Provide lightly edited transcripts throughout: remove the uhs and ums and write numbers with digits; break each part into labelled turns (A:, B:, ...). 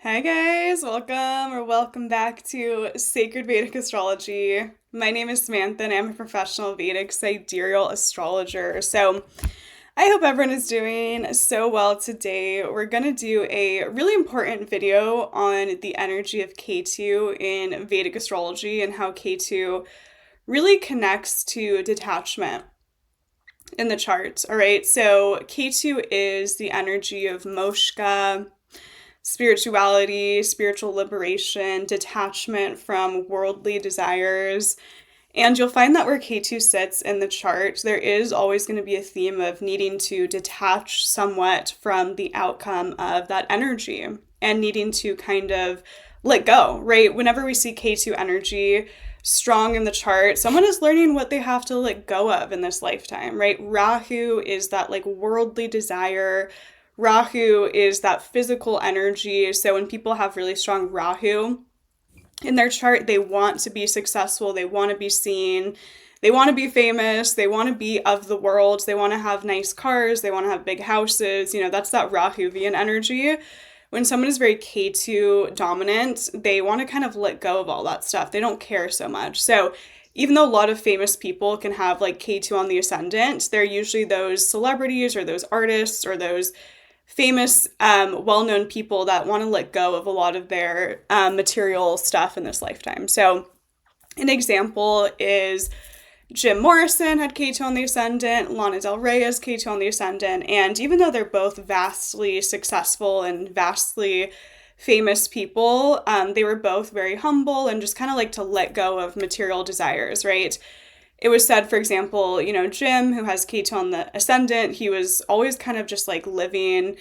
A: Hi guys, welcome back to Sacred Vedic Astrology. My name is Samantha and I'm a professional Vedic sidereal astrologer. So I hope everyone is doing so well today. We're going to do a really important video on the energy of Ketu in Vedic astrology and how Ketu really connects to detachment in the chart. All right, so Ketu is the energy of moshka, spirituality, spiritual liberation, detachment from worldly desires. And you'll find that where Ketu sits in the chart, there is always going to be a theme of needing to detach somewhat from the outcome of that energy and needing to kind of let go, right? Whenever we see Ketu energy strong in the chart, someone is learning what they have to let go of in this lifetime, right? Rahu is that like worldly desire. Rahu is that physical energy. So when people have really strong Rahu in their chart, they want to be successful, they want to be seen, they want to be famous, they want to be of the world, they want to have nice cars, they want to have big houses. That's that Rahuvian energy. When someone is very Ketu dominant, they want to kind of let go of all that stuff. They don't care so much. So even though a lot of famous people can have like Ketu on the ascendant, they're usually those celebrities or those artists or those famous, well-known people that want to let go of a lot of their material stuff in this lifetime. So an example is Jim Morrison had Ketu on the ascendant, Lana Del Rey has Ketu on the ascendant, and even though they're both vastly successful and vastly famous people, they were both very humble and just kind of like to let go of material desires, right? It was said, for example, Jim, who has Ketu on the ascendant, he was always kind of just like living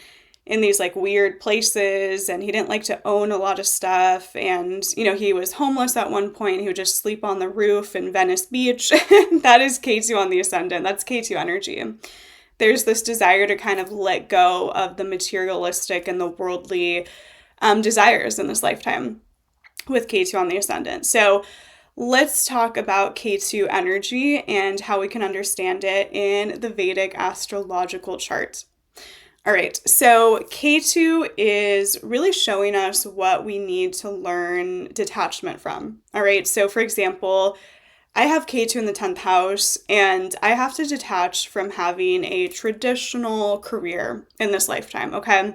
A: in these like weird places and he didn't like to own a lot of stuff. And, he was homeless at one point. He would just sleep on the roof in Venice Beach. That is Ketu on the ascendant. That's Ketu energy. There's this desire to kind of let go of the materialistic and the worldly desires in this lifetime with Ketu on the ascendant. So let's talk about Ketu energy and how we can understand it in the Vedic astrological chart. All right, so Ketu is really showing us what we need to learn detachment from. All right, so for example, I have Ketu in the 10th house, and I have to detach from having a traditional career in this lifetime, okay?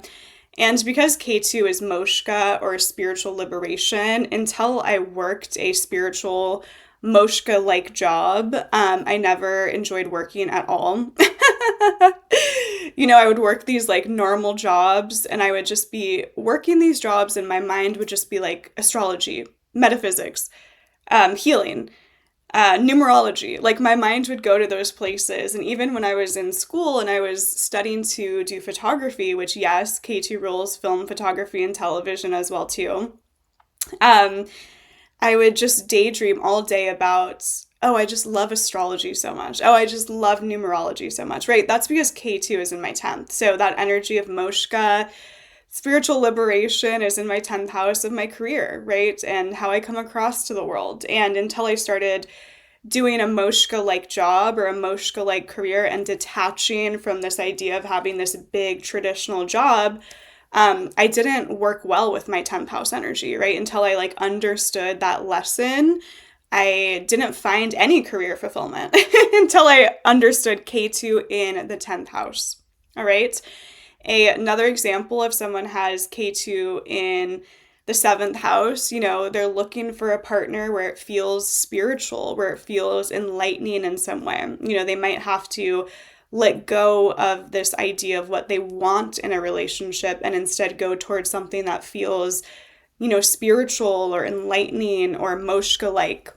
A: And because Ketu is moshka or spiritual liberation, until I worked a spiritual moshka like job, I never enjoyed working at all. I would work these like normal jobs and I would just be working these jobs and my mind would just be like astrology, metaphysics, healing, numerology. Like my mind would go to those places. And even when I was in school and I was studying to do photography, which yes, Ketu rules film photography and television as well too. I would just daydream all day about, oh, I just love astrology so much. Oh, I just love numerology so much, right? That's because Ketu is in my 10th. So that energy of moshka, spiritual liberation is in my 10th house of my career, right? And how I come across to the world. And until I started doing a moshka-like job or a moshka-like career and detaching from this idea of having this big traditional job, I didn't work well with my 10th house energy, right? Until I like understood that lesson, I didn't find any career fulfillment until I understood Ketu in the 10th house. All right. Another example, if someone has Ketu in the 7th house, they're looking for a partner where it feels spiritual, where it feels enlightening in some way. They might have to let go of this idea of what they want in a relationship and instead go towards something that feels, spiritual or enlightening or moshka-like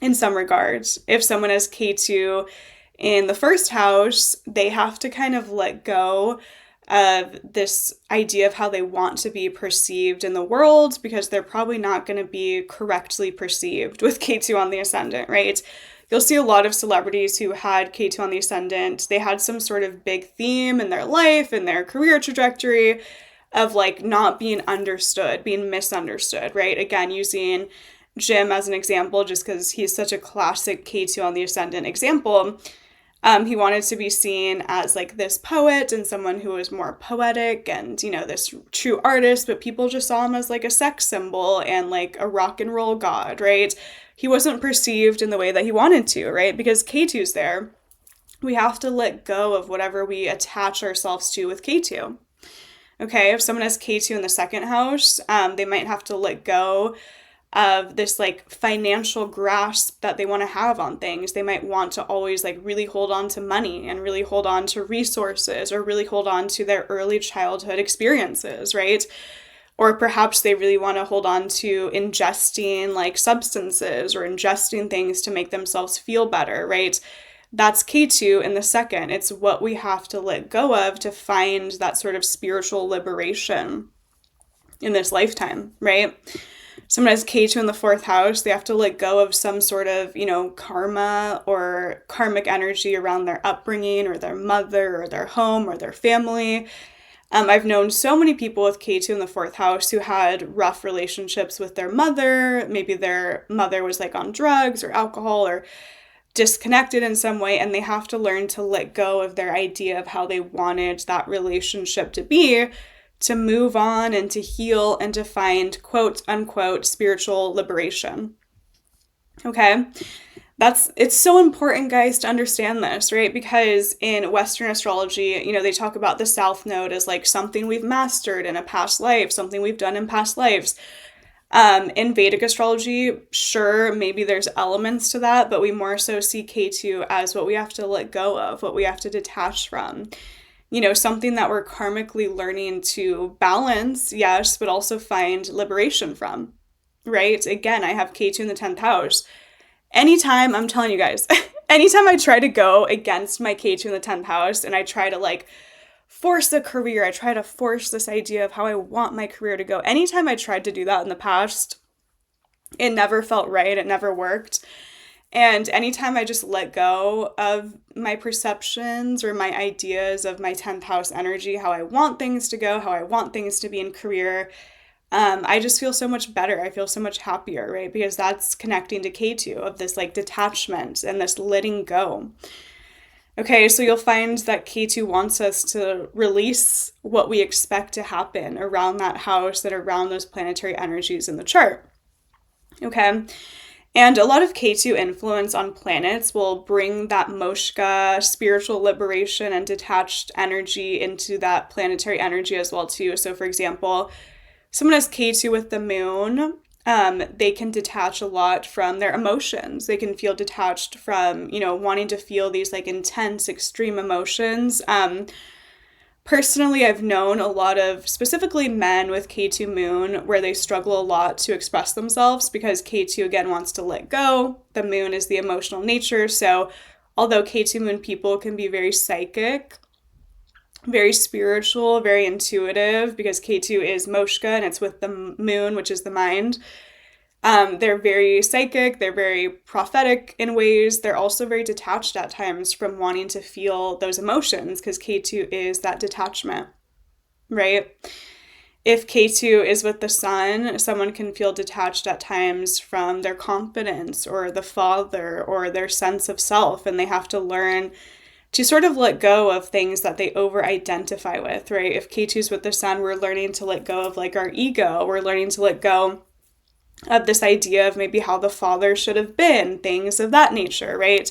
A: in some regards. If someone has Ketu in the 1st house, they have to kind of let go of this idea of how they want to be perceived in the world because they're probably not going to be correctly perceived with Ketu on the ascendant, right? You'll see a lot of celebrities who had Ketu on the ascendant. They had some sort of big theme in their life and their career trajectory of like not being understood, being misunderstood, right? Again, using Jim as an example, just because he's such a classic Ketu on the ascendant example. He wanted to be seen as like this poet and someone who was more poetic and, this true artist, but people just saw him as like a sex symbol and like a rock and roll god, right? He wasn't perceived in the way that he wanted to, right? Because Ketu's there. We have to let go of whatever we attach ourselves to with Ketu. Okay, if someone has Ketu in the second house, they might have to let go of this like financial grasp that they want to have on things. They might want to always like really hold on to money and really hold on to resources or really hold on to their early childhood experiences, right? Or perhaps they really want to hold on to ingesting like substances or ingesting things to make themselves feel better, right? That's Ketu in the second. It's what we have to let go of to find that sort of spiritual liberation in this lifetime, right? Someone has Ketu in the fourth house, they have to let go of some sort of, karma or karmic energy around their upbringing or their mother or their home or their family. I've known so many people with Ketu in the fourth house who had rough relationships with their mother. Maybe their mother was like on drugs or alcohol or disconnected in some way, and they have to learn to let go of their idea of how they wanted that relationship to be, to move on and to heal and to find quote unquote spiritual liberation. Okay, it's so important, guys, to understand this, right? Because in Western astrology, they talk about the South Node as like something we've mastered in a past life, something we've done in past lives. In Vedic astrology, sure, maybe there's elements to that, but we more so see Ketu as what we have to let go of, what we have to detach from. Something that we're karmically learning to balance, yes, but also find liberation from, right? Again, I have Ketu in the 10th house. Anytime, I'm telling you guys, anytime I try to go against my Ketu in the 10th house and I try to like force a career, I try to force this idea of how I want my career to go. Anytime I tried to do that in the past, it never felt right. It never worked. And anytime I just let go of my perceptions or my ideas of my 10th house energy, how I want things to go, how I want things to be in career, I just feel so much better. I feel so much happier, right? Because that's connecting to Ketu, of this like detachment and this letting go. Okay, so you'll find that Ketu wants us to release what we expect to happen around that house and around those planetary energies in the chart. Okay, and a lot of Ketu influence on planets will bring that moshka, spiritual liberation and detached energy into that planetary energy as well too. So for example, someone has Ketu with the moon, they can detach a lot from their emotions. They can feel detached from, wanting to feel these like intense, extreme emotions. Personally, I've known a lot of specifically men with Ketu moon where they struggle a lot to express themselves because Ketu again wants to let go. The moon is the emotional nature. So although Ketu moon people can be very psychic, very spiritual, very intuitive, because Ketu is moshka and it's with the moon, which is the mind. They're very psychic, they're very prophetic in ways. They're also very detached at times from wanting to feel those emotions because Ketu is that detachment, right? If Ketu is with the sun, someone can feel detached at times from their confidence or the father or their sense of self, and they have to learn to sort of let go of things that they over-identify with, right? If Ketu's with the sun, we're learning to let go of like our ego. We're learning to let go of this idea of maybe how the father should have been, things of that nature, right?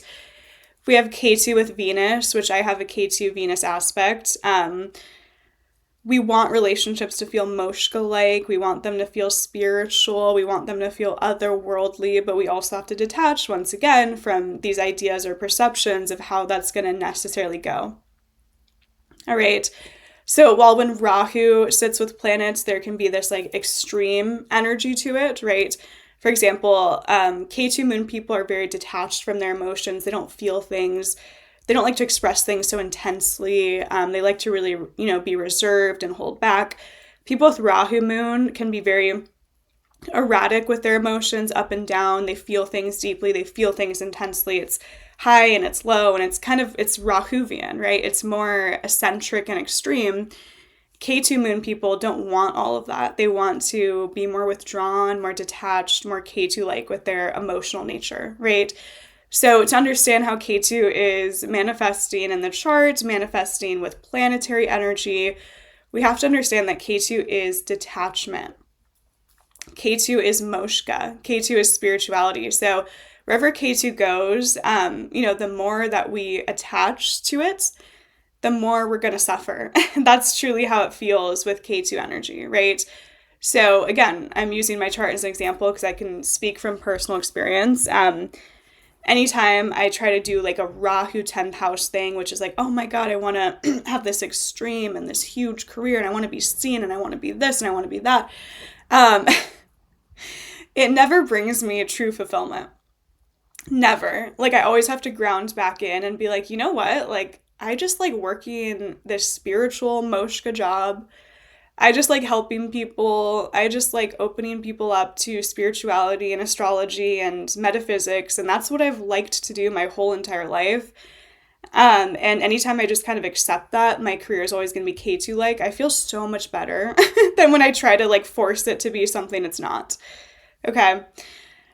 A: We have Ketu with Venus, which I have a Ketu Venus aspect. We want relationships to feel moshka-like. We want them to feel spiritual. We want them to feel otherworldly, but we also have to detach once again from these ideas or perceptions of how that's going to necessarily go. All right. So while when Rahu sits with planets, there can be this like extreme energy to it, right? For example, Ketu moon people are very detached from their emotions. They don't feel things. They don't like to express things so intensely. They like to really, be reserved and hold back. People with Rahu moon can be very erratic with their emotions, up and down. They feel things deeply. They feel things intensely. It's high and it's low, and it's Rahuvian, right? It's more eccentric and extreme. Ketu moon people don't want all of that. They want to be more withdrawn, more detached, more Ketu-like with their emotional nature, right? So to understand how Ketu is manifesting in the chart, manifesting with planetary energy, we have to understand that Ketu is detachment. Ketu is moshka. Ketu is spirituality. So wherever Ketu goes, the more that we attach to it, the more we're going to suffer. That's truly how it feels with Ketu energy, right? So again, I'm using my chart as an example because I can speak from personal experience. Anytime I try to do like a Rahu 10th house thing, which is like, oh my God, I want to have this extreme and this huge career and I want to be seen and I want to be this and I want to be that. It never brings me a true fulfillment. Never. Like I always have to ground back in and be like, you know what? Like I just like working this spiritual moshka job. I just like helping people. I just like opening people up to spirituality and astrology and metaphysics. And that's what I've liked to do my whole entire life. And anytime I just kind of accept that, my career is always going to be Ketu-like, I feel so much better than when I try to like force it to be something it's not. Okay.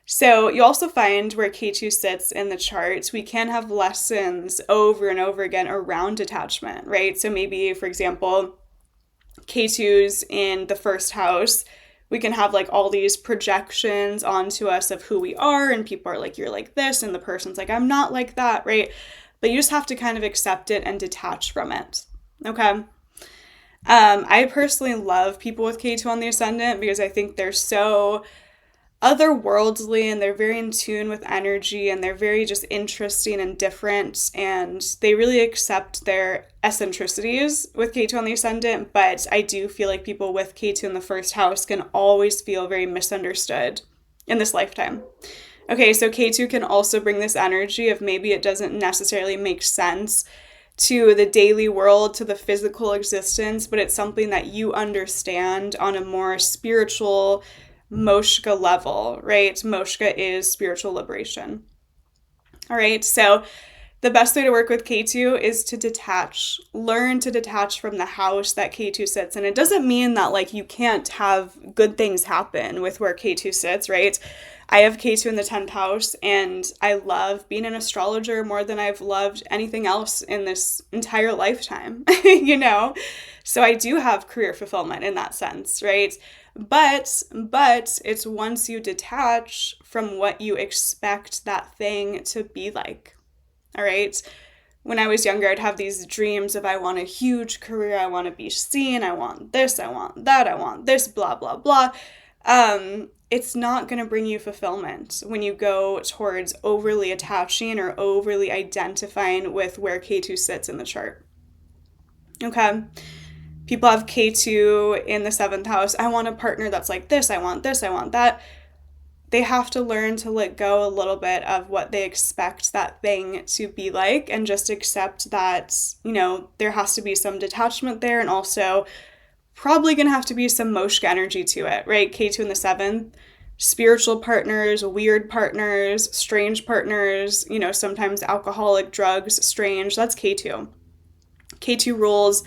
A: So you also find where Ketu sits in the chart, we can have lessons over and over again around detachment, right? So maybe, for example, Ketu's in the first house, we can have like all these projections onto us of who we are, and people are like, you're like this, and the person's like, I'm not like that, right? But you just have to kind of accept it and detach from it, okay? I personally love people with Ketu on the ascendant because I think they're so otherworldly and they're very in tune with energy and they're very just interesting and different and they really accept their eccentricities with Ketu on the ascendant. But I do feel like people with Ketu in the first house can always feel very misunderstood in this lifetime. Okay, so Ketu can also bring this energy of maybe it doesn't necessarily make sense to the daily world, to the physical existence, but it's something that you understand on a more spiritual moshka level, right? Moshka is spiritual liberation. All right, so the best way to work with Ketu is to detach, learn to detach from the house that Ketu sits in. It doesn't mean that like you can't have good things happen with where Ketu sits, right? I have Ketu in the 10th house and I love being an astrologer more than I've loved anything else in this entire lifetime, So I do have career fulfillment in that sense, right? But it's once you detach from what you expect that thing to be like. All right. When I was younger, I'd have these dreams of I want a huge career, I want to be seen, I want this, I want that, I want this, blah, blah, blah. It's not going to bring you fulfillment when you go towards overly attaching or overly identifying with where Ketu sits in the chart. Okay. People have Ketu in the 7th house. I want a partner that's like this, I want that. They have to learn to let go a little bit of what they expect that thing to be like and just accept that, there has to be some detachment there and also probably going to have to be some moshka energy to it, right? Ketu in the 7th, spiritual partners, weird partners, strange partners, sometimes alcoholic, drugs, strange. That's Ketu. Ketu rules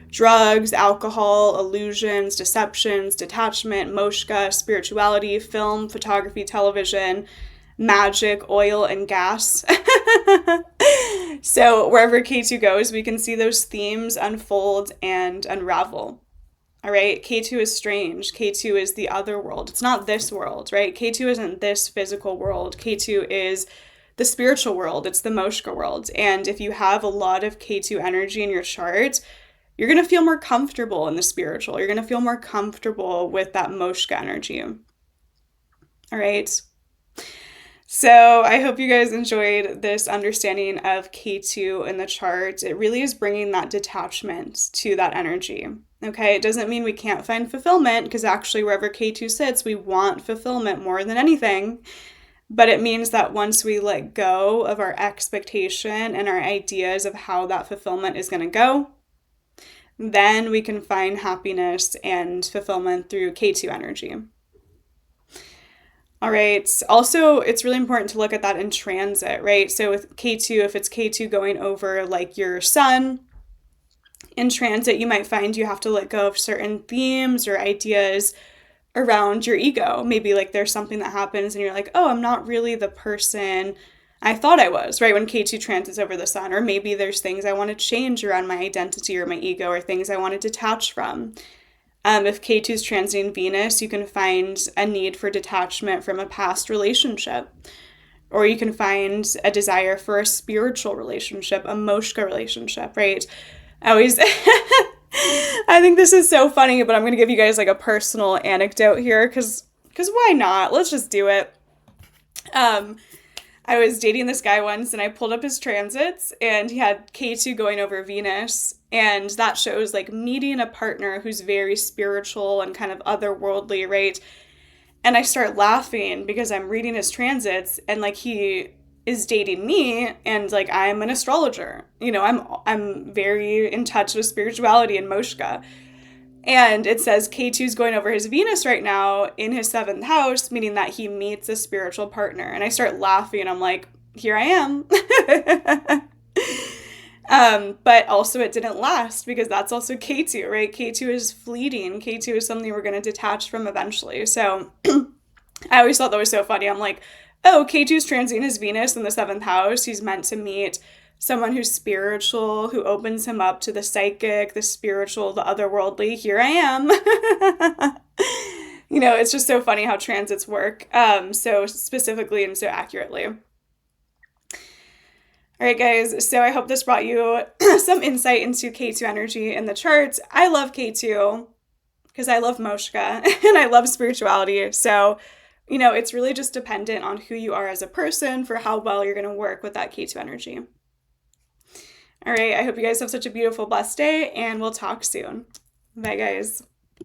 A: drugs, alcohol, illusions, deceptions, detachment, moshka, spirituality, film, photography, television, magic, oil, and gas. So wherever Ketu goes, we can see those themes unfold and unravel. All right, Ketu is strange. Ketu is the other world. It's not this world, right? Ketu isn't this physical world. Ketu is the spiritual world. It's the moshka world. And if you have a lot of Ketu energy in your chart, you're going to feel more comfortable in the spiritual. You're going to feel more comfortable with that moshka energy. All right. So I hope you guys enjoyed this understanding of Ketu in the chart. It really is bringing that detachment to that energy. Okay, it doesn't mean we can't find fulfillment because actually wherever Ketu sits, we want fulfillment more than anything. But it means that once we let go of our expectation and our ideas of how that fulfillment is going to go, then we can find happiness and fulfillment through Ketu energy. All right. Also, it's really important to look at that in transit, right? So with Ketu, if it's Ketu going over like your sun in transit, you might find you have to let go of certain themes or ideas around your ego. Maybe like there's something that happens and you're like, oh, I'm not really the person I thought I was, right? When Ketu transits over the sun. Or maybe there's things I want to change around my identity or my ego, or things I want to detach from. If Ketu's transiting Venus, you can find a need for detachment from a past relationship. Or you can find a desire for a spiritual relationship, a moshka relationship, right? I always, I think this is so funny, but I'm going to give you guys like a personal anecdote here because why not? Let's just do it. I was dating this guy once and I pulled up his transits and he had Ketu going over Venus, and that shows like meeting a partner who's very spiritual and kind of otherworldly, right? And I start laughing because I'm reading his transits and like he is dating me, and like I'm an astrologer. You know, I'm very in touch with spirituality and moshka. And it says Ketu's going over his Venus right now in his 7th house, meaning that he meets a spiritual partner. And I start laughing. I'm like, here I am. But also it didn't last because that's also Ketu, right? Ketu is fleeting. Ketu is something we're going to detach from eventually. So I always thought that was so funny. I'm like, oh, Ketu's transiting his Venus in the 7th house. He's meant to meet someone who's spiritual, who opens him up to the psychic, the spiritual, the otherworldly. Here I am. You know, it's just so funny how transits work so specifically and so accurately. All right, guys, so I hope this brought you some insight into Ketu energy in the charts. I love Ketu because I love moshka and I love spirituality. So, you know, it's really just dependent on who you are as a person for how well you're going to work with that Ketu energy. All right, I hope you guys have such a beautiful, blessed day, and we'll talk soon. Bye, guys.